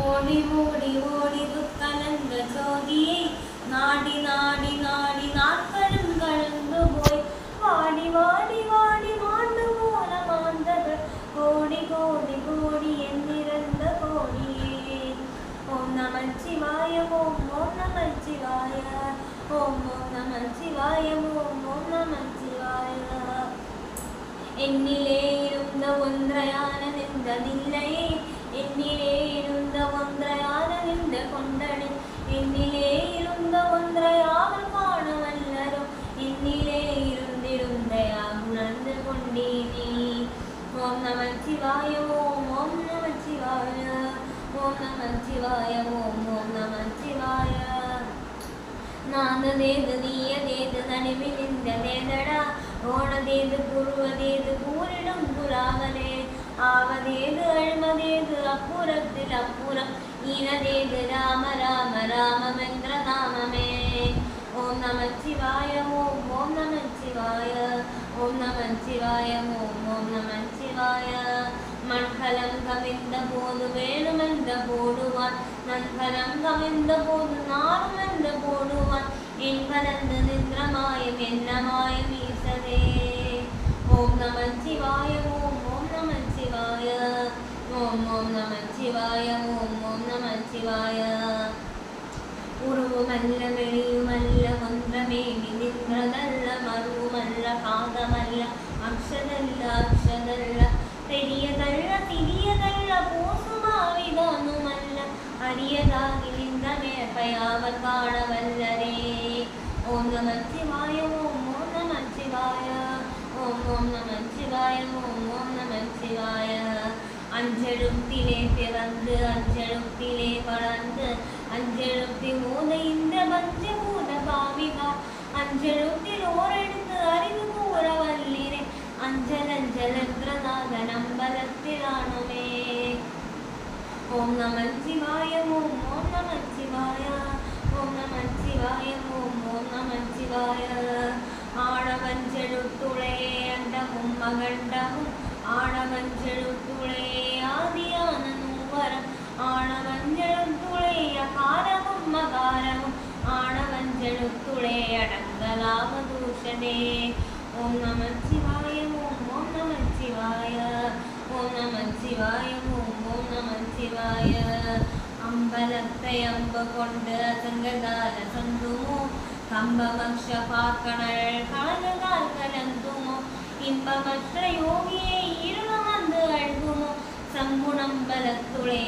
ஓடி ஓடி ஓடி துக்கலந்த ஜோதியை நாடி நாடி நாடி நாட்களும் கலந்து போய் வாடி வாடி வாடி மாண்டு போல மாந்தவர் கோடி கோடி கோடி எண்ணிறந்த கோடியே. ஓம் நமச்சிவாய ஓம் ஓம் நமச்சிவாய ஓம் ஓம் நமச்சிவாய ஓம் ஓம் நமச்சிவாய. என்னிலே இருந்த ஒன்றையான நின்றதில்லையே என்னிலே இருந்த ஒன்றையான நின்ற கொண்டனை என்னிலே இருந்த ஒன்றையாமல் காண வல்லரோ என்னிலே இருந்திருந்தையா உணர்ந்து கொண்டேனே. ஓம் நமச்சிவாய ஓம் ஓம் நமச்சிவாய ஓம் நமச்சிவாய ஓம் ஓம் நமச்சிவாய. நானதேது நீயதேது நடுவில் இந்த தேதடா ஓனதேது குருவதேது கூறிடும் குராவனே ஆவதேது அழுமதேது அப்புறத்தில் அப்புறம் ஈனதேது ராம ராம ராமமென்ற நாமமே. ஓம் நமச்சிவாய ஓம் ஓம் நமச்சிவாய ஓம் நமச்சிவாய ஓம் ஓம் நமச்சிவாய. மண்கலம் கவிழ்ந்த போது வேணுமென்ற போடுவான் நன்கலம் கவிழ்ந்த போது நானுமென்ற போடுவான் என் கலந்து நின்ற மாயம் என்ன மாயம் ஈசதே. ஓம் நமச்சிவாய ஓம் ஓம் நமச்சிவாய ஓம் ஓம் நமச்சிவாய ஓம் ஓம் நமச்சிவாய. உருவுமல்ல வெளியுமல்ல ஒன்றமேவி நின்றதல்ல மருவுமல்ல காதமல்ல அக்ஷதல்ல அக்ஷதல்ல பெரியதல்ல சிறியதல்ல போசுமாவிதானுமல்ல அரியதாகி நின்ற மேற்பயாவர் காண வல்லரே. ஓம் நமச்சிவாய ஓம் ஓம் நமச்சிவாய ஓம் ஓம் நமச்சிவாய ஓம் ஓம் நமச்சிவாய. அஞ்செழுத்திலே பிறந்து அஞ்செழுத்திலே வளர்ந்து அஞ்செழுத்தி மூத இந்த பஞ்சபூத பாவிகா அஞ்செழுத்தில் ஓரெடுத்து அறிவு கூற வல்லிரே அஞ்சல் அஞ்சல் என்றதாக நம்பலத்திலானுமே. ஓம் நமச்சிவாய ஓம் ஓம் நமச்சிவாய ஓம் நமச்சிவாய ஓம் ஓம் நமச்சிவாய. ஆணவஞ்செழுத்துளே அண்டமும் மகண்டமும் ஆணவஞ்செழுத்துளே ஆதியான நூவரம் ஆணவஞ்செழுத்துளே அகாரமும் மகாரமும் ஆணவஞ்செழுத்துளே அடங்கலாம தூஷனே. ஓம் நமச்சிவாய ஓம் ஓம் நமச்சிவாய ஓம் நமச்சிவாய ஓம் ஓம் நமச்சிவாய. அம்பலத்தை அம்பு கொண்டு அசங்கதால சந்துமோ கம்பமக்ஷ பார்க்கணல் கலகால் கலந்துமோ இன்பமற்ற யோகியை இருளமந்து அழுகுமோ சம்புணம்பலத்துளே